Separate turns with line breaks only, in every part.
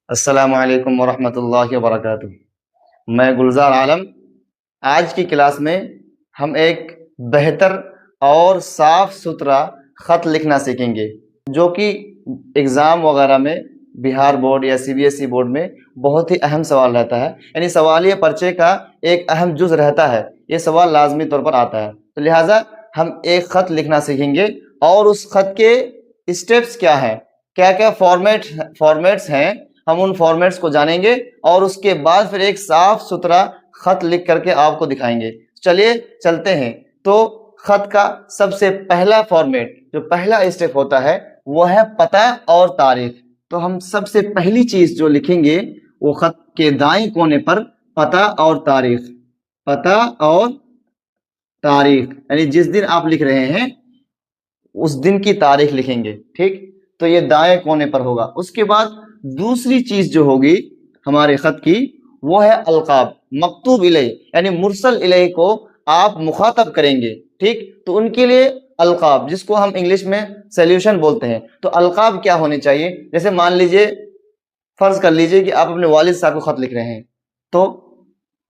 السلام علیکم ورحمۃ اللہ وبرکاتہ۔ میں گلزار عالم۔ آج کی کلاس میں ہم ایک بہتر اور صاف ستھرا خط لکھنا سیکھیں گے، جو کہ اگزام وغیرہ میں بہار بورڈ یا CBSE بورڈ میں بہت ہی اہم سوال رہتا ہے، یعنی سوالیہ پرچے کا ایک اہم جز رہتا ہے۔ یہ سوال لازمی طور پر آتا ہے، تو لہٰذا ہم ایک خط لکھنا سیکھیں گے، اور اس خط کے اسٹیپس کیا ہیں، کیا کیا فارمیٹس ہیں، ہم ان فارمیٹس کو جانیں گے، اور اس کے بعد پھر ایک صاف ستھرا خط لکھ کر کے آپ کو دکھائیں گے۔ چلیے چلتے ہیں۔ تو خط کا سب سے پہلا فارمیٹ، جو پہلا اسٹیپ ہوتا ہے، وہ ہے پتہ اور تاریخ۔ تو ہم سب سے پہلی چیز جو لکھیں گے وہ خط کے دائیں کونے پر پتہ اور تاریخ، پتہ اور تاریخ، یعنی جس دن آپ لکھ رہے ہیں اس دن کی تاریخ لکھیں گے، ٹھیک؟ تو یہ دائیں کونے پر ہوگا۔ اس کے بعد دوسری چیز جو ہوگی ہمارے خط کی، وہ ہے القاب، مکتوب الیہ، یعنی مرسل الیہ کو آپ مخاطب کریں گے، ٹھیک؟ تو ان کے لیے القاب، جس کو ہم انگلش میں سیلیوشن بولتے ہیں۔ تو القاب کیا ہونے چاہیے؟ جیسے مان لیجئے، فرض کر لیجئے کہ آپ اپنے والد صاحب کو خط لکھ رہے ہیں، تو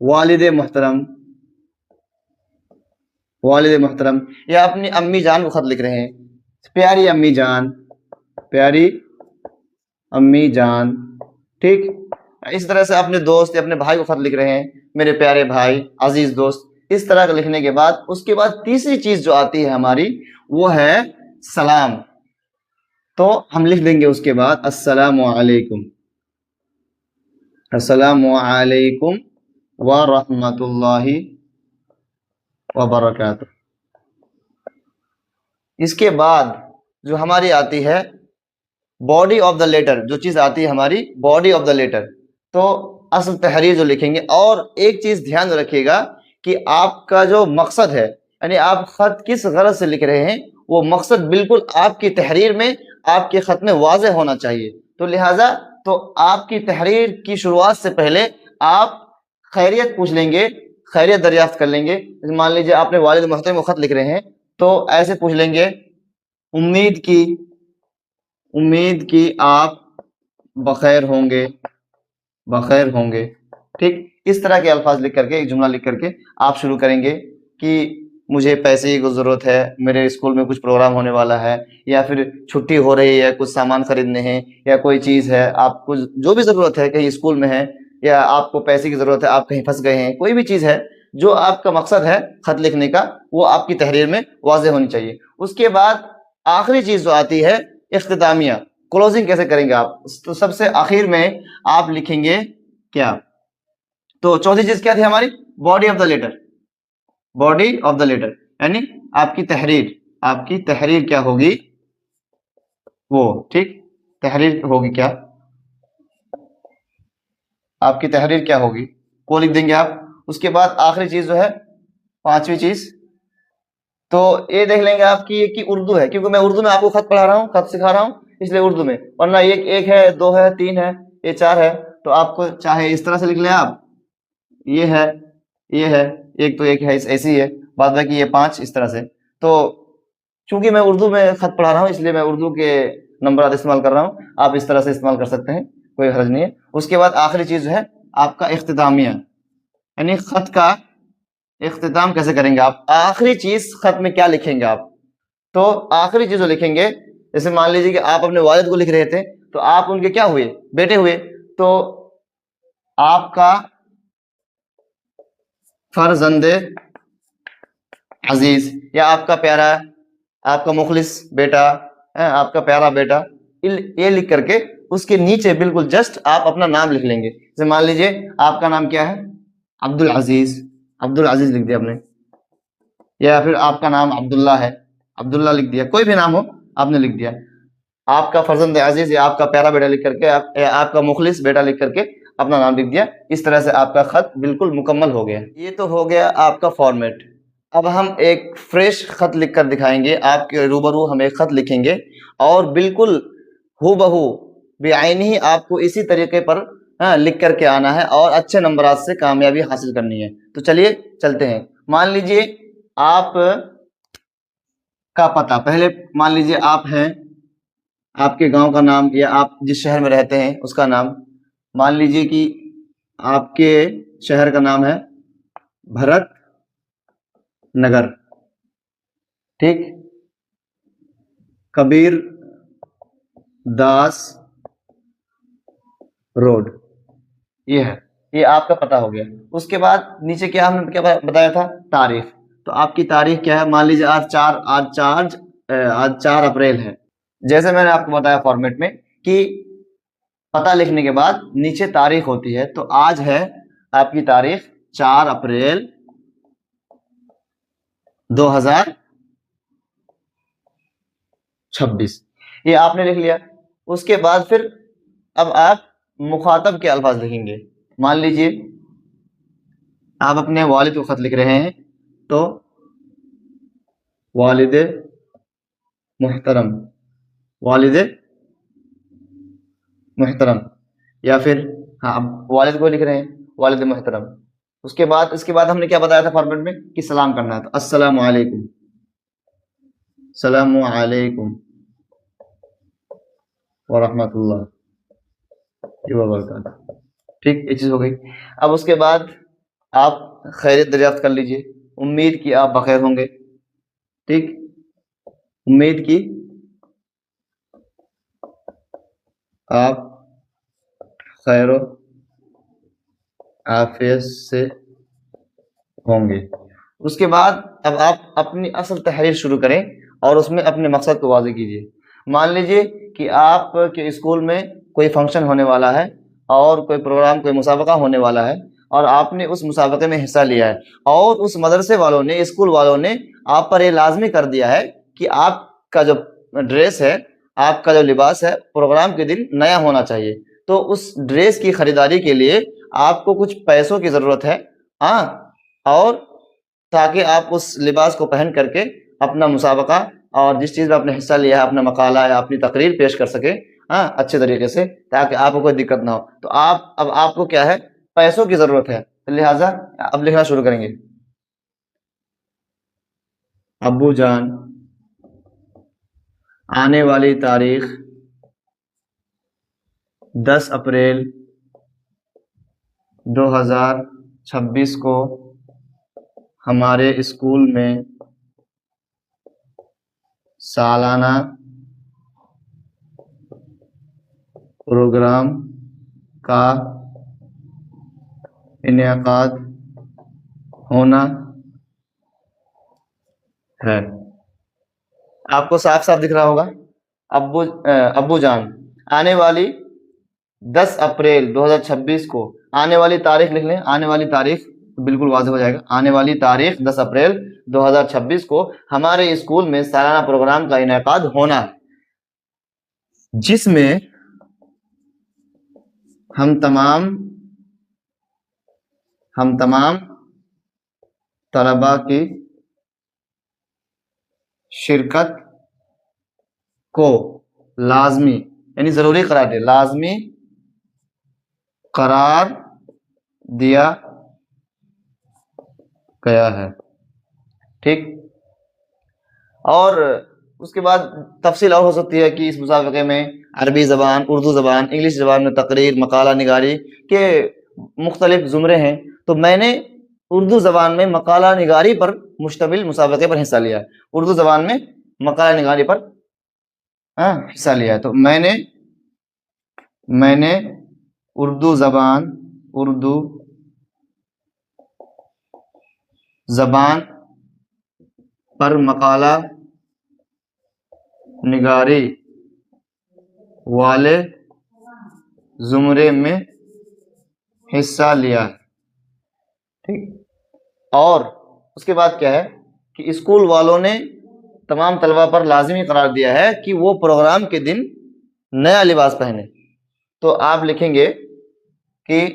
والد محترم، والد محترم، یا اپنی امی جان کو خط لکھ رہے ہیں، پیاری امی جان، پیاری امی جان، ٹھیک؟ اس طرح سے اپنے دوست یا اپنے بھائی کو خط لکھ رہے ہیں، میرے پیارے بھائی، عزیز دوست۔ اس طرح کا لکھنے کے بعد اس کے بعد تیسری چیز جو آتی ہے ہماری، وہ ہے سلام۔ تو ہم لکھ دیں گے اس کے بعد السلام علیکم، السلام علیکم ورحمۃ اللہ وبرکاتہ۔ اس کے بعد جو ہماری آتی ہے باڈی آف دا لیٹر، جو چیز آتی ہے ہماری باڈی آف دا لیٹر، تو اصل تحریر جو لکھیں گے۔ اور ایک چیز دھیان رکھیے گا کہ آپ کا جو مقصد ہے، یعنی آپ خط کس غرض سے لکھ رہے ہیں، وہ مقصد بالکل آپ کی تحریر میں، آپ کے خط میں واضح ہونا چاہیے۔ تو لہٰذا تو آپ کی تحریر کی شروعات سے پہلے آپ خیریت پوچھ لیں گے، خیریت دریافت کر لیں گے۔ مان لیجیے آپ نے والد محترم کو خط لکھ رہے ہیں، تو ایسے پوچھ لیں گے، امید کی آپ بخیر ہوں گے، بخیر ہوں گے، ٹھیک؟ اس طرح کے الفاظ لکھ کر کے، ایک جملہ لکھ کر کے آپ شروع کریں گے کہ مجھے پیسے کی ضرورت ہے، میرے اسکول میں کچھ پروگرام ہونے والا ہے، یا پھر چھٹی ہو رہی ہے، کچھ سامان خریدنے ہیں، یا کوئی چیز ہے، آپ کو جو بھی ضرورت ہے، کہیں اسکول میں ہے، یا آپ کو پیسے کی ضرورت ہے، آپ کہیں پھنس گئے ہیں، کوئی بھی چیز ہے جو آپ کا مقصد ہے خط لکھنے کا، وہ آپ کی تحریر میں واضح ہونی چاہیے۔ اس کے بعد آخری چیز جو آتی ہے اختتامیہ، کلوزنگ کیسے کریں گے آپ؟ تو سب سے آخر میں آپ لکھیں گے کیا؟ تو چوتھی چیز کیا تھی ہماری؟ Body of the letter, body of the letter, یعنی آپ کی تحریر، آپ کی تحریر کیا ہوگی وہ، ٹھیک؟ تحریر ہوگی کیا؟ آپ کی تحریر کیا ہوگی وہ لکھ دیں گے آپ۔ اس کے بعد آخری چیز جو ہے، پانچویں چیز، تو یہ دیکھ لیں گے آپ کی یہ کہ اردو ہے، کیونکہ میں اردو میں آپ کو خط پڑھا رہا ہوں، خط سکھا رہا ہوں، اس لیے اردو میں، ورنہ ایک ہے، دو ہے، تین ہے، یہ چار ہے، تو آپ کو چاہے اس طرح سے لکھ لیں آپ، یہ ہے، یہ ہے، ایک تو ایک ہے، ایسی ہے، بعد باقی یہ پانچ، اس طرح سے۔ تو چونکہ میں اردو میں خط پڑھا رہا ہوں، اس لیے میں اردو کے نمبرات استعمال کر رہا ہوں، آپ اس طرح سے استعمال کر سکتے ہیں، کوئی حرج نہیں ہے۔ اس کے بعد آخری چیز جو ہے آپ کا اختتامیہ، یعنی خط کا اختتام کیسے کریں گے آپ، آخری چیز خط میں کیا لکھیں گے آپ؟ تو آخری چیز جو لکھیں گے، جیسے مان لیجیے کہ آپ اپنے والد کو لکھ رہے تھے، تو آپ ان کے کیا ہوئے؟ بیٹے ہوئے، تو آپ کا فرزند عزیز، یا آپ کا پیارا، آپ کا مخلص بیٹا، آپ کا پیارا بیٹا، یہ لکھ کر کے اس کے نیچے بالکل جسٹ آپ اپنا نام لکھ لیں گے۔ جیسے مان لیجیے آپ کا نام کیا ہے؟ عبد العزیز، عبد العزیز لکھ دیا آپ نے، یا پھر آپ کا نام عبداللہ ہے، عبداللہ لکھ دیا، کوئی بھی نام ہو آپ نے لکھ دیا۔ آپ کا فرزند عزیز یا آپ کا پیارا بیٹا لکھ کر کے، آپ کا مخلص بیٹا لکھ کر کے اپنا نام لکھ دیا۔ اس طرح سے آپ کا خط بالکل مکمل ہو گیا۔ یہ تو ہو گیا آپ کا فارمیٹ۔ اب ہم ایک فریش خط لکھ کر دکھائیں گے، آپ کے روبرو ہم ایک خط لکھیں گے، اور بالکل ہو بہو بعینہ آپ کو اسی طریقے پر لکھ کر کے آنا ہے، اور اچھے نمبرات سے کامیابی حاصل کرنی ہے۔ تو چلیے چلتے ہیں۔ مان لیجئے آپ کا پتہ، پہلے مان لیجئے آپ ہیں، آپ کے گاؤں کا نام، یا آپ جس شہر میں رہتے ہیں اس کا نام، مان لیجیے کہ آپ کے شہر کا نام ہے بھرت نگر، ٹھیک، کبیر داس روڈ، یہ ہے، یہ آپ کا پتہ ہو گیا۔ اس کے بعد نیچے کیا ہم نے کیا بتایا تھا؟ تاریخ۔ تو آپ کی تاریخ کیا ہے؟ مان لیجیے آج 4 اپریل ہے۔ جیسے میں نے آپ کو بتایا فارمیٹ میں کہ پتہ لکھنے کے بعد نیچے تاریخ ہوتی ہے، تو آج ہے آپ کی تاریخ 4 اپریل 2026، یہ آپ نے لکھ لیا۔ اس کے بعد پھر اب آپ مخاطب کے الفاظ لکھیں گے۔ مان لیجیے آپ اپنے والد کو خط لکھ رہے ہیں، تو والد محترم، والد محترم، یا پھر ہاں والد کو لکھ رہے ہیں والد محترم۔ اس کے بعد ہم نے کیا بتایا تھا فارمیٹ میں کہ سلام کرنا ہے، تو السلام علیکم، السلام علیکم ورحمۃ اللہ وبرکاتہ، ٹھیک، یہ چیز ہو گئی۔ اب اس کے بعد آپ خیریت دریافت کر لیجئے، امید کی آپ بخیر ہوں گے، ٹھیک، امید کی آپ خیر و عافیت سے ہوں گے۔ اس کے بعد اب آپ اپنی اصل تحریر شروع کریں اور اس میں اپنے مقصد کو واضح کیجیے۔ مان لیجیے کہ آپ کے اسکول میں کوئی فنکشن ہونے والا ہے اور کوئی پروگرام، کوئی مسابقہ ہونے والا ہے، اور آپ نے اس مسابقے میں حصہ لیا ہے، اور اس مدرسے والوں نے، اسکول والوں نے آپ پر یہ لازمی کر دیا ہے کہ آپ کا جو ڈریس ہے، آپ کا جو لباس ہے، پروگرام کے دن نیا ہونا چاہیے۔ تو اس ڈریس کی خریداری کے لیے آپ کو کچھ پیسوں کی ضرورت ہے، ہاں، اور تاکہ آپ اس لباس کو پہن کر کے اپنا مسابقہ اور جس چیز میں آپ نے حصہ لیا ہے، اپنا مقالہ یا اپنی تقریر پیش کر سکیں، ہاں، اچھے طریقے سے، تاکہ آپ کو کوئی دقت نہ ہو۔ تو اب آپ کو کیا ہے؟ پیسوں کی ضرورت ہے، لہٰذا اب لکھنا شروع کریں گے۔ ابو جان، آنے والی تاریخ 10 اپریل 2026 کو ہمارے اسکول میں سالانہ پروگرام کا انعقاد ہونا ہے۔ آپ کو صاف صاف دکھ رہا ہوگا، ابو جان، آنے والی 10 اپریل 2026 کو، آنے والی تاریخ لکھ لیں، آنے والی تاریخ بالکل واضح ہو جائے گا۔ آنے والی تاریخ 10 اپریل 2026 کو ہمارے اسکول میں سالانہ پروگرام کا انعقاد ہونا ہے، جس میں ہم تمام طلباء کی شرکت کو لازمی، یعنی ضروری قرار دے، لازمی قرار دیا گیا ہے، ٹھیک۔ اور اس کے بعد تفصیل اور ہو سکتی ہے کہ اس مسابقے میں عربی زبان، اردو زبان، انگلش زبان میں تقریر، مقالہ نگاری کے مختلف زمرے ہیں، تو میں نے اردو زبان میں مقالہ نگاری پر مشتمل مسابقے پر حصہ لیا ہے، اردو زبان میں مقالہ نگاری پر حصہ لیا ہے، تو میں نے اردو زبان پر مقالہ نگاری والے زمرے میں حصہ لیا، ٹھیک۔ اور اس کے بعد کیا ہے کہ اسکول والوں نے تمام طلباء پر لازمی قرار دیا ہے کہ وہ پروگرام کے دن نیا لباس پہنے، تو آپ لکھیں گے کہ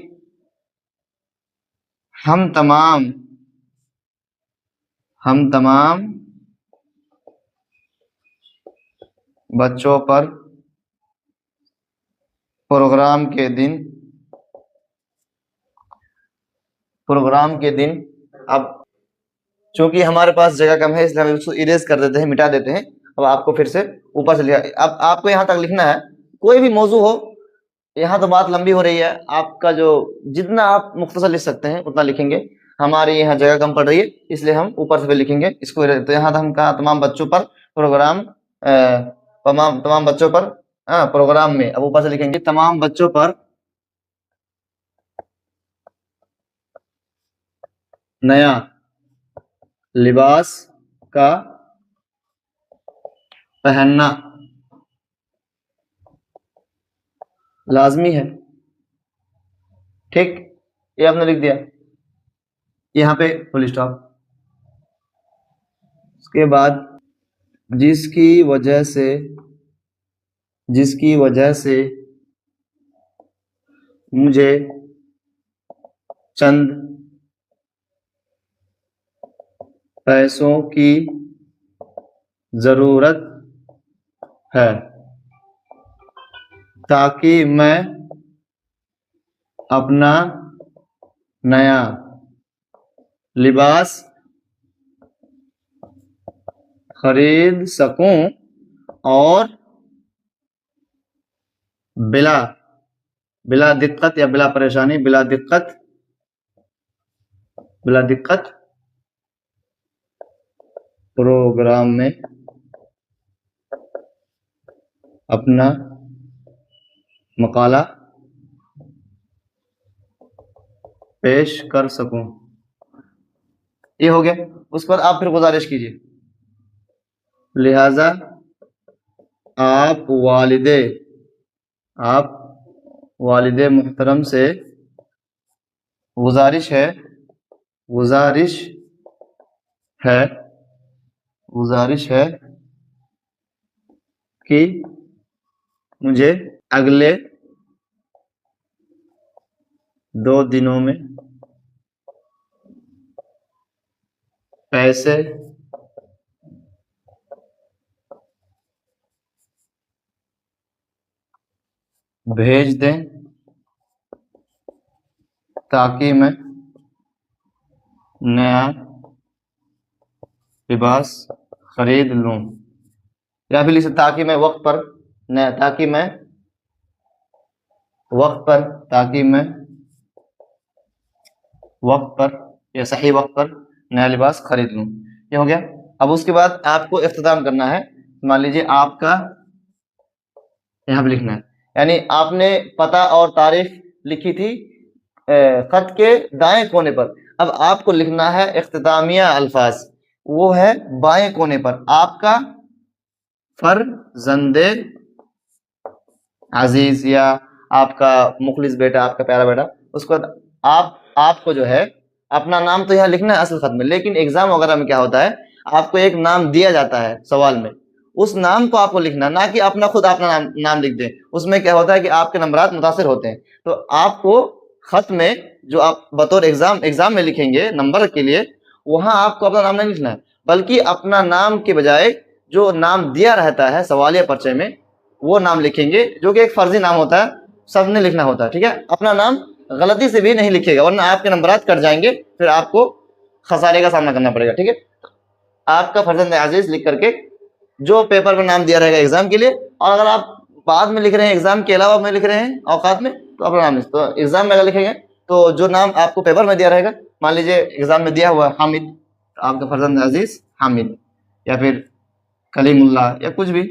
ہم تمام بچوں پر پروگرام کے دن اب چونکہ ہمارے پاس جگہ کم ہے، اس لیے ہم اس کو اریز کر دیتے ہیں، مٹا دیتے ہیں۔ اب آپ کو پھر سے اوپر سے لکھا، اب آپ کو یہاں تک لکھنا ہے، کوئی بھی موضوع ہو یہاں تو بات لمبی ہو رہی ہے، آپ کا جو جتنا آپ مختصر لکھ سکتے ہیں اتنا لکھیں گے. ہماری یہاں جگہ کم پڑ رہی ہے اس لیے ہم اوپر سے پھر لکھیں گے اس کو. تو یہاں ہم کہا تمام بچوں پر پروگرام، تمام بچوں پر پروگرام میں، اب اوپر سے لکھیں گے تمام بچوں پر نیا لباس کا پہننا لازمی ہے. ٹھیک، یہ آپ نے لکھ دیا یہاں پہ فل اسٹاپ. اس کے بعد جس کی وجہ سے مجھے چند پیسوں کی ضرورت ہے تاکہ میں اپنا نیا لباس خرید سکوں اور بلا دقت یا بلا پریشانی، بلا دقت پروگرام میں اپنا مقالہ پیش کر سکوں. یہ ہو گیا. اس پر آپ پھر گزارش کیجیے. لہذا آپ والد محترم سے گزارش ہے کہ مجھے اگلے 2 دنوں میں پیسے بھیج دیں تاکہ میں نیا لباس خرید لوں. یا پھر اسے تاکہ میں وقت پر یا صحیح وقت پر نیا لباس خرید لوں. یہ ہو گیا. اب اس کے بعد آپ کو اختتام کرنا ہے. مان لیجیے آپ کا یہاں پہ لکھنا ہے، یعنی آپ نے پتہ اور تاریخ لکھی تھی خط کے دائیں کونے پر. اب آپ کو لکھنا ہے اختتامیہ الفاظ، وہ ہے بائیں کونے پر. آپ کا فرزند عزیز یا آپ کا مخلص بیٹا، آپ کا پیارا بیٹا، اس کو آپ کو جو ہے اپنا نام تو یہاں لکھنا ہے اصل خط میں، لیکن ایگزام وغیرہ میں کیا ہوتا ہے آپ کو ایک نام دیا جاتا ہے سوال میں، اس نام کو آپ کو لکھنا، نہ کہ خود اپنا نام لکھ دیں. اس میں کیا ہوتا ہے کہ آپ کے نمبرات متاثر ہوتے ہیں. تو آپ کو خط میں جو آپ بطور ایگزام میں لکھیں گے نمبر کے لیے، وہاں آپ کو اپنا نام نہیں لکھنا ہے، بلکہ اپنا نام کے بجائے جو نام دیا رہتا ہے سوالیہ پرچے میں وہ نام لکھیں گے، جو کہ ایک فرضی نام ہوتا ہے، سب نے لکھنا ہوتا ہے. ٹھیک ہے، اپنا نام غلطی سے بھی نہیں لکھے گا ورنہ آپ کے نمبرات کٹ جائیں گے، پھر آپ کو خسارے کا سامنا کرنا پڑے گا. ٹھیک ہے، آپ کا فرزند عزیز لکھ کر کے جو پیپر میں نام دیا رہے گا ایگزام کے لیے، اور اگر آپ بعد میں لکھ رہے ہیں ایگزام کے علاوہ میں لکھ رہے ہیں اوقات میں، تو اپنا نام تو ایگزام میں اگر لکھیں گے تو جو نام آپ کو پیپر میں دیا رہے گا، مان لیجیے ایگزام میں دیا ہوا ہے حامد، تو آپ کا فرزند عزیز حامد، یا پھر کلیم اللہ یا کچھ بھی.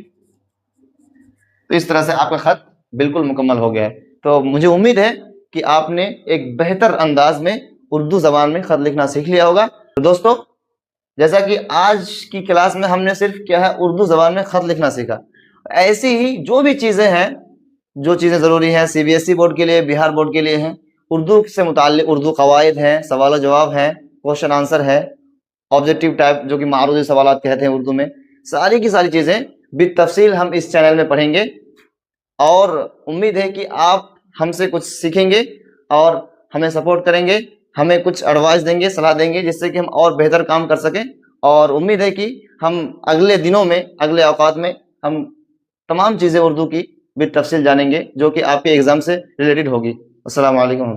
تو اس طرح سے آپ کا خط بالکل مکمل ہو گیا ہے. تو مجھے امید ہے کہ آپ نے ایک بہتر انداز میں اردو زبان میں خط لکھنا سیکھ لیا ہوگا. تو دوستو، جیسا کہ آج کی کلاس میں ہم نے صرف کیا ہے اردو زبان میں خط لکھنا سیکھا، ایسی ہی جو بھی چیزیں ہیں، جو چیزیں ضروری ہیں C B S E board کے لیے، بہار بورڈ کے لیے ہیں، اردو سے متعلق اردو قواعد ہیں، سوال و جواب ہیں، کوشچن آنسر ہے، آبجیکٹیو ٹائپ جو کہ معروضی سوالات کہتے ہیں اردو میں، ساری کی ساری چیزیں بالتفصیل ہم اس چینل میں پڑھیں گے. اور امید ہے کہ آپ ہم سے کچھ سیکھیں گے اور ہمیں سپورٹ کریں گے، ہمیں کچھ ایڈوائس دیں گے، صلاح دیں گے، جس سے کہ ہم اور بہتر کام کر سکیں. اور امید ہے کہ ہم اگلے دنوں میں، اگلے اوقات میں ہم تمام چیزیں اردو کی بالتفصیل جانیں گے جو کہ آپ کے ایگزام سے ریلیٹڈ ہوگی. السلام علیکم.